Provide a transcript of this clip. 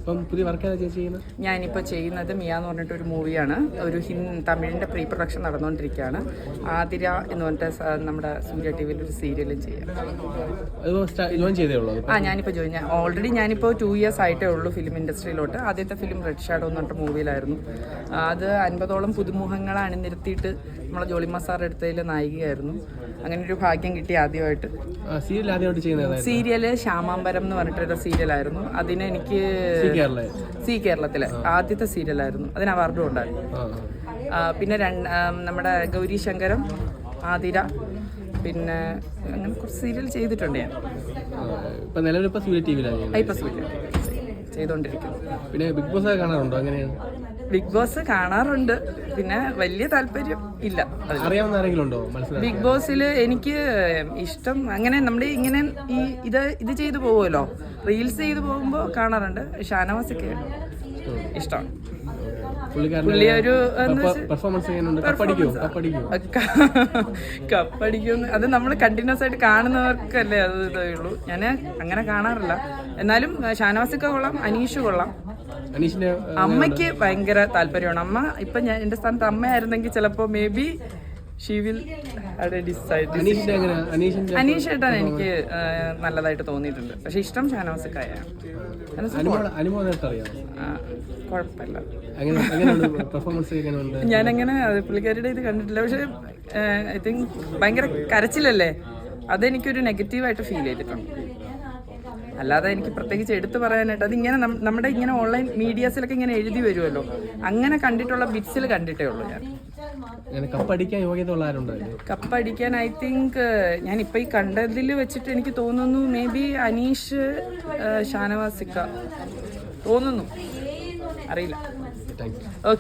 പുതിയ വർക്ക് ഏതാ ചേച്ചി ചെയ്യുന്നത്? ഞാനിപ്പോൾ ചെയ്യുന്നത് മിയ എന്ന് പറഞ്ഞിട്ടൊരു മൂവിയാണ്. ഒരു തമിഴിൻ്റെ പ്രീ പ്രൊഡക്ഷൻ നടന്നുകൊണ്ടിരിക്കുകയാണ്. ആതിര എന്ന് പറഞ്ഞിട്ട് നമ്മുടെ സൂര്യ ടി വിയിൽ ഒരു സീരിയലും ചെയ്യാം. ഞാനിപ്പോൾ ജോയിൻ ഓൾറെഡി ഞാനിപ്പോൾ 2 years ആയിട്ടേ ഉള്ളൂ ഫിലിം ഇൻഡസ്ട്രിയിലോട്ട്. ആദ്യത്തെ ഫിലിം റെഡ് ഷാഡോ എന്ന് പറഞ്ഞിട്ട് മൂവിയിലായിരുന്നു. അത് 50ഓളം പുതുമുഖങ്ങളെ അണിനിരത്തിയിട്ട് നമ്മളെ ജോളിമ സാർ എടുത്തതിൽ നായികയായിരുന്നു. അങ്ങനെ ഒരു ഭാഗ്യം കിട്ടി ആദ്യമായിട്ട്. സീരിയല് ശ്യാമാംബരം എന്ന് പറഞ്ഞിട്ടൊരു സീരിയലായിരുന്നു. അതിന് എനിക്ക് സി കേരളത്തിലെ ആദ്യത്തെ സീരിയലായിരുന്നു. അതിന് അവാർഡും ഉണ്ടായിരുന്നു. പിന്നെ നമ്മുടെ ഗൗരി ശങ്കരം, ആതിര, പിന്നെ അങ്ങനെ കുറച്ച് സീരിയൽ ചെയ്തിട്ടുണ്ട് ഞാൻ. ഇപ്പൊ സൂര്യ ചെയ്തോണ്ടിരിക്കുന്നു. പിന്നെ ബിഗ് ബോസ് കാണാറുണ്ടോ? അങ്ങനെയാണ്. ബിഗ് ബോസ് കാണാറുണ്ട്, പിന്നെ വലിയ താല്പര്യം ഇല്ല. അറിയാവുന്ന ആരെങ്കിലും ഉണ്ടോ? ബിഗ് ബോസിൽ എനിക്ക് ഇഷ്ടം അങ്ങനെ നമ്മുടെ ഇങ്ങനെ ഇത് ചെയ്തു പോകുമല്ലോ, റീൽസ് ചെയ്തു പോകുമ്പോൾ കാണാറുണ്ട്. ഷാനവാസൊക്കെ ഇഷ്ടമാണ്. പുള്ളി ഒരു കപ്പടിക്കും. അത് നമ്മൾ കണ്ടിന്യൂസ് ആയിട്ട് കാണുന്നവർക്കല്ലേ അത് ഇതേ ഉള്ളൂ. ഞാൻ അങ്ങനെ കാണാറില്ല. എന്നാലും ഷാനവാസൊക്കെ കൊള്ളാം, അനീഷ് കൊള്ളാം. അമ്മയ്ക്ക് ഭയങ്കര താല്പര്യമാണ്. അമ്മ ഇപ്പൊ ഞാൻ എന്റെ സ്ഥാനത്ത് അമ്മയായിരുന്നെങ്കിൽ ചിലപ്പോ may be she will decide. Aneesh ഏട്ടാണ് എനിക്ക് നല്ലതായിട്ട് തോന്നിയിട്ടുണ്ട്. പക്ഷെ ഇഷ്ടം ഷാനവാസക്കായാണ്. കുഴപ്പമില്ല. ഞാനങ്ങനെ പുള്ളിക്കാരുടെ ഇത് കണ്ടിട്ടില്ല. പക്ഷെ ഐ തിങ്ക് ഭയങ്കര കരച്ചിലല്ലേ, അതെനിക്കൊരു നെഗറ്റീവായിട്ട് ഫീൽ ചെയ്തിട്ടുണ്ട്. അല്ലാതെ എനിക്ക് പ്രത്യേകിച്ച് എടുത്തു പറയാനായിട്ട് അതിങ്ങനെ നമ്മുടെ ഇങ്ങനെ ഓൺലൈൻ മീഡിയാസിലൊക്കെ ഇങ്ങനെ എഴുതി വരുമല്ലോ, അങ്ങനെ കണ്ടിട്ടുള്ള ബിറ്റ്സിൽ കണ്ടിട്ടേ ഉള്ളൂ. ഞാൻ കപ്പടിക്കാൻ ഐ തിങ്ക് ഞാൻ ഇപ്പൊ ഈ കണ്ടതിൽ വെച്ചിട്ട് എനിക്ക് തോന്നുന്നു മേ ബി അനീഷ്, ഷാനവാസിക്ക തോന്നുന്നു, അറിയില്ല.